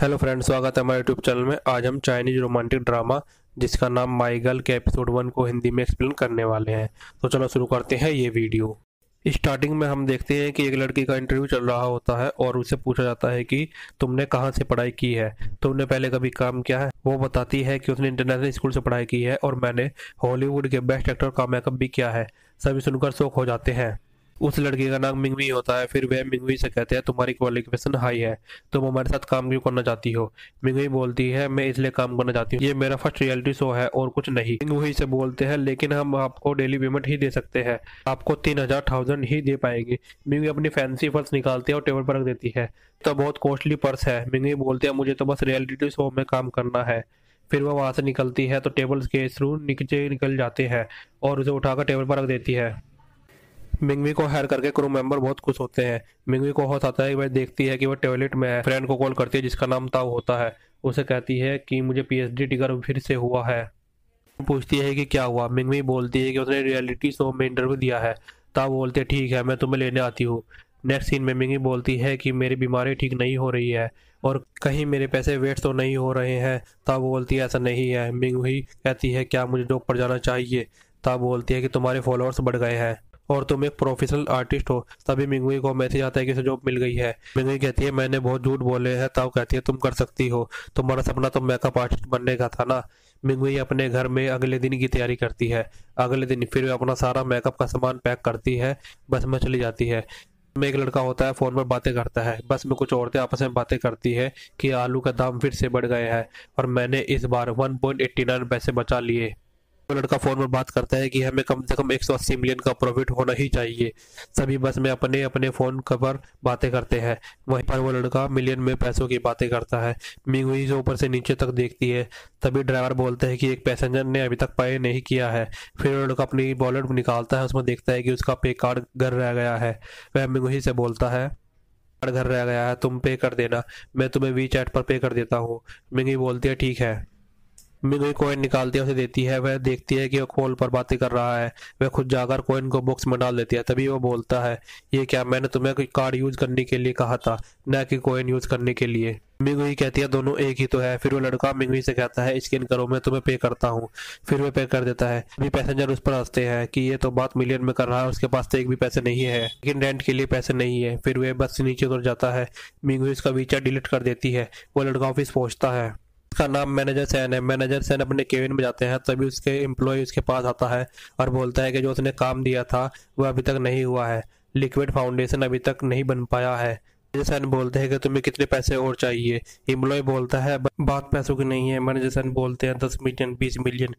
Hello friends, स्वागत है हमारे यूट्यूब चैनल में। आज हम चाइनीज रोमांटिक ड्रामा जिसका नाम माई गर्ल के एपिसोड 1 को हिंदी में एक्सप्लेन करने वाले हैं। तो चलो शुरू करते हैं ये वीडियो। स्टार्टिंग में हम देखते हैं कि एक लड़की का इंटरव्यू चल रहा होता है और उससे पूछा जाता है कि तुमने कहाँ से पढ़ाई की है, तुमने पहले कभी काम किया है। वो बताती है कि उसने इंटरनेशनल स्कूल से पढ़ाई की है और मैंने हॉलीवुड के बेस्ट एक्टर का मेकअप भी किया है। सभी सुनकर शौक हो जाते हैं। उस लड़की का नाम मिंगवी होता है। फिर वह मिंगवी से कहते हैं तुम्हारी क्वालिफिकेशन हाई है, तुम हमारे साथ काम क्यों करना चाहती हो। मिंगवी बोलती है मैं इसलिए काम करना चाहती हूँ, ये मेरा फर्स्ट रियलिटी शो है और कुछ नहीं। मिंगवी से बोलते हैं लेकिन हम आपको डेली पेमेंट ही दे सकते हैं, आपको 3000 ही दे पाएंगे। मिंगवी अपनी फैंसी पर्स निकालती है और टेबल पर रख देती है। तो बहुत कॉस्टली पर्स है। मिंगवी बोलते हैं मुझे तो बस रियलिटी शो में काम करना है। फिर वह वहां से निकलती है तो टेबल के थ्रू नीचे निकल जाते हैं और उसे उठाकर टेबल पर रख देती है। मिंगवी को हायर करके क्रू मेंबर बहुत खुश होते हैं। मिंगवी को होश आता है, वह देखती है कि वह टॉयलेट में है। फ्रेंड को कॉल करती है जिसका नाम ताऊ होता है। उसे कहती है कि मुझे पीएचडी टिगर फिर से हुआ है। पूछती है कि क्या हुआ। मिंगवी बोलती है कि उसने रियलिटी शो में इंटरव्यू दिया है। ताऊ बोलते हैं ठीक है, मैं तुम्हें लेने आती हूँ। नेक्स्ट सीन में मिंगवी बोलती है कि मेरी बीमारी ठीक नहीं हो रही है और कहीं मेरे पैसे वेस्ट तो नहीं हो रहे हैं। ताऊ बोलती है ऐसा नहीं है। मिंगवी कहती है क्या मुझे जॉब पर जाना चाहिए। ताऊ बोलती है कि तुम्हारे फॉलोअर्स बढ़ गए हैं और तुम एक प्रोफेशनल आर्टिस्ट हो। तभी मिंगवी को मैसेज आता है कि उसे जॉब मिल गई है। मिंगवी कहती है मैंने बहुत झूठ बोले हैं। ताऊ कहती है तुम कर सकती हो, तुम्हारा सपना तो मेकअप आर्टिस्ट बनने का था ना। मिंगवी अपने घर में अगले दिन की तैयारी करती है। अगले दिन फिर अपना सारा मेकअप का सामान पैक करती है, बस में चली जाती है। में एक लड़का होता है, फोन पर बातें करता है। बस में कुछ औरतें आपस में बातें करती है कि आलू का दाम फिर से बढ़ गए हैं और मैंने इस बार 1.89 पैसे बचा लिए। वो लड़का फोन पर बात करता है कि हमें कम से कम 180 मिलियन का प्रॉफिट होना ही चाहिए। सभी बस में अपने अपने फोन पर बातें करते हैं। वहीं पर वो लड़का मिलियन में पैसों की बातें करता है। मिंगवी से ऊपर से नीचे तक देखती है। तभी ड्राइवर बोलता है कि एक पैसेंजर ने अभी तक पे नहीं किया है। फिर वो लड़का अपनी वॉलेट निकालता है, उसमें देखता है कि उसका पे कार्ड घर रह गया है। वह मिंगवी से बोलता है कार्ड घर रह गया है, तुम पे कर देना, मैं तुम्हें वी चैट पर पे कर देता हूँ। मिंगवी बोलती है ठीक है। मिंगवी कॉइन निकालती है, उसे देती है। वह देखती है कि वो कॉल पर बातें कर रहा है। वह खुद जाकर कॉइन को बॉक्स में डाल देती है। तभी वो बोलता है ये क्या, मैंने तुम्हें कोई कार्ड यूज करने के लिए कहा था, न कि कॉइन यूज करने के लिए। मिंगवी कहती है दोनों एक ही तो है। फिर वो लड़का मिंगवी से कहता है स्कैन करो, मैं तुम्हें पे करता हूँ। फिर वह पे कर देता है। अभी पैसेंजर उस पर हंसते हैं कि ये तो बात मिलियन में कर रहा है, उसके पास तो एक भी पैसे नहीं है, लेकिन रेंट के लिए पैसे नहीं है। फिर वह बस से नीचे उतर जाता है। मिंगवी उसका वीचा डिलीट कर देती है। वो लड़का ऑफिस पहुंचता है। उसका नाम मैनेजर सैन है। मैनेजर सैन अपने केबिन में जाते हैं। तभी उसके एम्प्लॉय उसके पास आता है और बोलता है कि जो उसने काम दिया था वह अभी तक नहीं हुआ है, लिक्विड फाउंडेशन अभी तक नहीं बन पाया है। मैनेजर सैन बोलते हैं कि तुम्हें कितने पैसे और चाहिए। एम्प्लॉय बोलता है बात पैसों की नहीं है। मैनेजर सैन बोलते हैं 10 मिलियन, 20 मिलियन,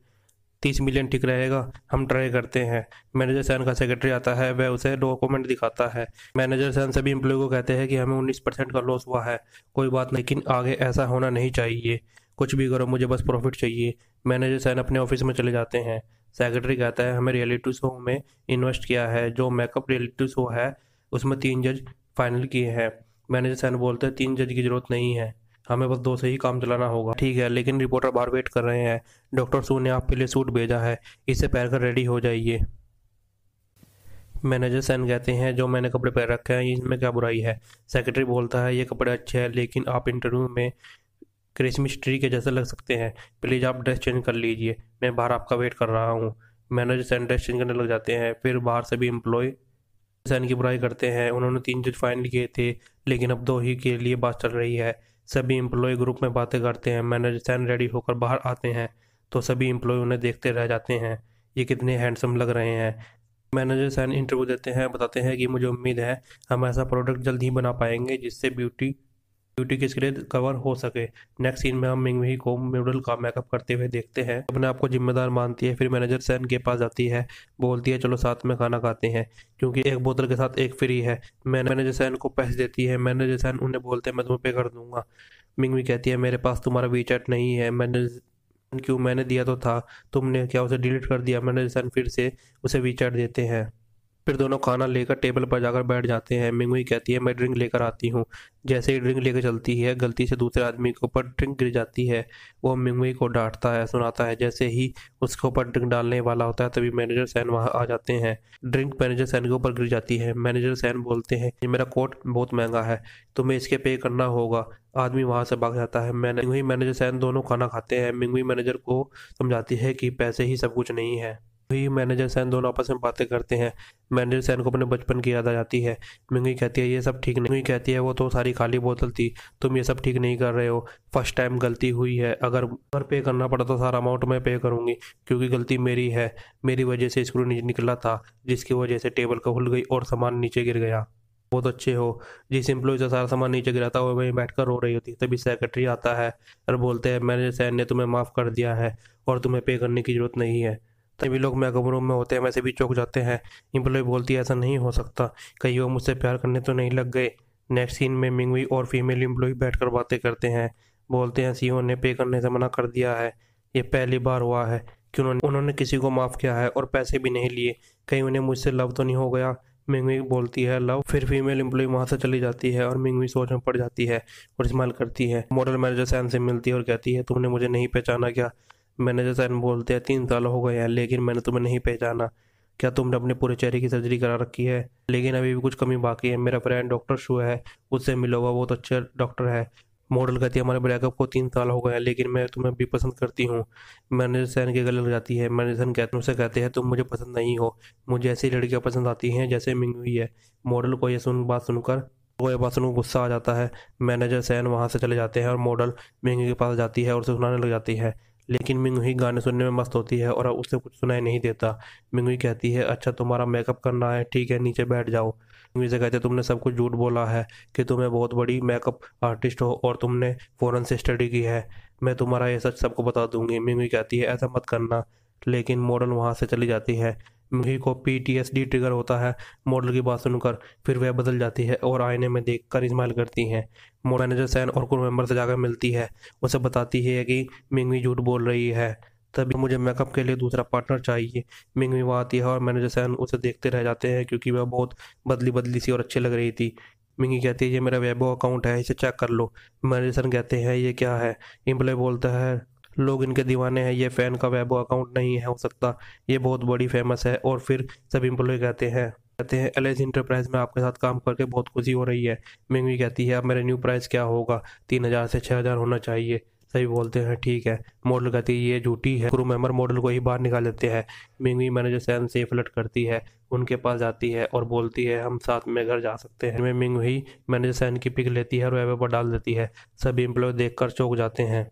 30 मिलियन ठीक रहेगा, हम ट्राई करते हैं। मैनेजर सैन का सेक्रेटरी आता है, वह उसे डॉक्यूमेंट दिखाता है। मैनेजर सैन सभी एम्प्लॉय को कहते हैं कि हमें 19% का लॉस हुआ है, कोई बात नहीं, लेकिन आगे ऐसा होना नहीं चाहिए। कुछ भी करो, मुझे बस प्रॉफिट चाहिए। मैनेजर सैन अपने ऑफिस में चले जाते हैं। सेक्रेटरी कहता है हमें रियलिटी शो में इन्वेस्ट किया है, जो मेकअप रियलिटी शो है उसमें 3 जज फाइनल किए हैं। मैनेजर सैन बोलते हैं 3 जज की जरूरत नहीं है, हमें बस 2 से ही काम चलाना होगा। ठीक है, लेकिन रिपोर्टर बाहर वेट कर रहे हैं। डॉक्टर सू ने आपके लिए सूट भेजा है, इसे पहन कर रेडी हो जाइए। मैनेजर सैन कहते हैं जो मैंने कपड़े पहन रखे हैं इसमें क्या बुराई है। सेक्रेटरी बोलता है ये कपड़े अच्छे हैं, लेकिन आप इंटरव्यू में क्रिसमस ट्री के जैसे लग सकते हैं, प्लीज़ आप ड्रेस चेंज कर लीजिए, मैं बाहर आपका वेट कर रहा हूँ। मैनेजर सैन ड्रेस चेंज करने लग जाते हैं। फिर बाहर से भी एम्प्लॉय सैन की बुराई करते हैं। उन्होंने 3 जज फाइनल किए थे, लेकिन अब 2 ही के लिए बात चल रही है। सभी एम्प्लॉय ग्रुप में बातें करते हैं। मैनेजर सैन रेडी होकर बाहर आते हैं तो सभी एम्प्लॉय उन्हें देखते रह जाते हैं, ये कितने हैंडसम लग रहे हैं। मैनेजर सैन इंटरव्यू देते हैं, बताते हैं कि मुझे उम्मीद है हम ऐसा प्रोडक्ट जल्द ही बना पाएंगे जिससे ब्यूटी की स्किन कवर हो सके। नेक्स्ट सीन में हम मिंगवी को मॉडल का मेकअप करते हुए देखते हैं। अपने आप को जिम्मेदार मानती है। फिर मैनेजर सैन के पास जाती है, बोलती है चलो साथ में खाना खाते हैं, क्योंकि एक बोतल के साथ एक फ्री है। मैनेजर सैन को पैसे देती है। मैनेजर सैन उन्हें बोलते हैं मैं तुम्हें पे कर दूंगा। मिंगवी कहती है मेरे पास तुम्हारा वीचैट नहीं है। मैनेजर क्यों, मैंने दिया तो था, तुमने क्या उसे डिलीट कर दिया। मैनेजर सैन फिर से उसे वीचैट देते हैं। फिर दोनों खाना लेकर टेबल पर जाकर बैठ जाते हैं। मिंगुई कहती है मैं ड्रिंक लेकर आती हूँ। जैसे ही ड्रिंक लेकर चलती है गलती से दूसरे आदमी के ऊपर ड्रिंक गिर जाती है। वो मिंगुई को डांटता है, सुनाता है। जैसे ही उसके ऊपर ड्रिंक डालने वाला होता है तभी मैनेजर सैन वहाँ आ जाते हैं। ड्रिंक मैनेजर सैन के ऊपर गिर जाती है। मैनेजर सैन बोलते हैं ये मेरा कोट बहुत महंगा है, तुम्हें इसके पे करना होगा। आदमी वहां से भाग जाता है। मिंगुई मैनेजर सैन दोनों खाना खाते हैं। मिंगुई मैनेजर को समझाती है कि पैसे ही सब कुछ नहीं है। वही मैनेजर सैन दोनों आपस में बातें करते हैं। मैनेजर सैन को अपने बचपन की याद आ जाती है। मिंगुई कहती है ये सब ठीक नहीं। मिंगुई कहती है वो तो सारी खाली बोतल थी, तुम ये सब ठीक नहीं कर रहे हो। फर्स्ट टाइम गलती हुई है, अगर पे करना पड़ा तो सारा अमाउंट मैं पे करूंगी, क्योंकि गलती मेरी है। मेरी वजह से स्क्रू नीचे निकला था, जिसकी वजह से टेबल का खुल गई और सामान नीचे गिर गया। बहुत अच्छे हो। जिस एम्प्लॉय से सारा सामान नीचे गिरा था वो वहीं बैठकर रो रही होती। तभी सेक्रेटरी आता है और बोलते हैं मैनेजर सैन ने तुम्हें माफ़ कर दिया है और तुम्हें पे करने की जरूरत नहीं है। तभी लोग मेकअप रूम में होते हैं वैसे भी चौंक जाते हैं। एम्प्लॉय बोलती है ऐसा नहीं हो सकता, कहीं वो मुझसे प्यार करने तो नहीं लग गए। नेक्स्ट सीन में मिंगुई और फीमेल एम्प्लॉय बैठकर बातें करते हैं। बोलते हैं सीईओ ने पे करने से मना कर दिया है। ये पहली बार हुआ है कि उन्होंने किसी को माफ़ किया है और पैसे भी नहीं लिए। कहीं उन्हें मुझसे लव तो नहीं हो गया। मिंगुई बोलती है लव। फिर फीमेल एम्प्लॉय वहां से चली जाती है और मिंगुई सोच में पड़ जाती है और इस्तेमाल करती है। मॉडल मैनेजर सैन से मिलती है और कहती है तुमने मुझे नहीं पहचाना क्या। मैनेजर सैन बोलते हैं 3 साल हो गए हैं लेकिन मैंने तुम्हें नहीं पहचाना। क्या तुमने अपने पूरे चेहरे की सर्जरी करा रखी है? लेकिन अभी भी कुछ कमी बाकी है। मेरा फ्रेंड डॉक्टर शू है, उससे मिलोगा, बहुत अच्छा डॉक्टर है। मॉडल कहती है हमारे ब्रेकअप को 3 साल हो गए हैं लेकिन मैं तुम्हें भी पसंद करती हूँ। मैनेजर सैन के गले लग जाती है। मैनेजर सैन कहते हैं तुम मुझे पसंद नहीं हो, मुझे ऐसी लड़कियां पसंद आती हैं जैसे मिंगुई है। मॉडल को बात सुनकर गुस्सा आ जाता है। मैनेजर सैन वहां से चले जाते हैं और मॉडल मिंगुई के पास जाती है और उसे सुनाने लग जाती है। लेकिन मिंगुई गाने सुनने में मस्त होती है और उसे कुछ सुनाई नहीं देता। मिंगुई कहती है अच्छा तुम्हारा मेकअप करना है, ठीक है नीचे बैठ जाओ। मिंगुई से कहते हैं तुमने सब कुछ झूठ बोला है कि तुम्हें बहुत बड़ी मेकअप आर्टिस्ट हो और तुमने फ़ौरन से स्टडी की है। मैं तुम्हारा ये सच सबको बता दूंगी। मिंगुई कहती है ऐसा मत करना। लेकिन मॉडल वहां से चली जाती है। मिंगुई को पीटीएसडी ट्रिगर होता है मॉडल की बात सुनकर। फिर वह बदल जाती है और आईने में देखकर स्माइल करती है। मैनेजर सैन और क्रू मेंबर से जाकर मिलती है। उसे बताती है कि मिंगुई झूठ बोल रही है, तभी मुझे मेकअप के लिए दूसरा पार्टनर चाहिए। मिंगुई वहाँ आती है और मैनेजर सैन उसे देखते रह जाते हैं क्योंकि वह बहुत बदली बदली सी और अच्छी लग रही थी। मिंगी कहती है ये मेरा वेबो अकाउंट है, इसे चेक कर लो। मैनेजर सैन कहते हैं ये क्या है? एम्प्लॉय बोलता है लोग इनके दीवाने हैं, ये फैन का वेबो अकाउंट नहीं है हो सकता, ये बहुत बड़ी फेमस है। और फिर सभी एम्प्लॉय कहते हैं एलआईसी इंटरप्राइज में आपके साथ काम करके बहुत खुशी हो रही है। मिंगी कहती है अब मेरा न्यू प्राइस क्या होगा? 3,000 से 6,000 होना चाहिए। सभी बोलते हैं ठीक है। मॉडल कहती है ये झूठी है। क्रू मेंबर मॉडल को ही बाहर निकाल देते हैं। मिंगी मैनेजर सैन से फ्लर्ट करती है, उनके पास जाती है और बोलती है हम साथ में घर जा सकते हैं। मिंगी मैनेजर सैन की पिक लेती है और वेब पर डाल देती है। सभी एम्प्लॉय देखकर चौंक जाते हैं।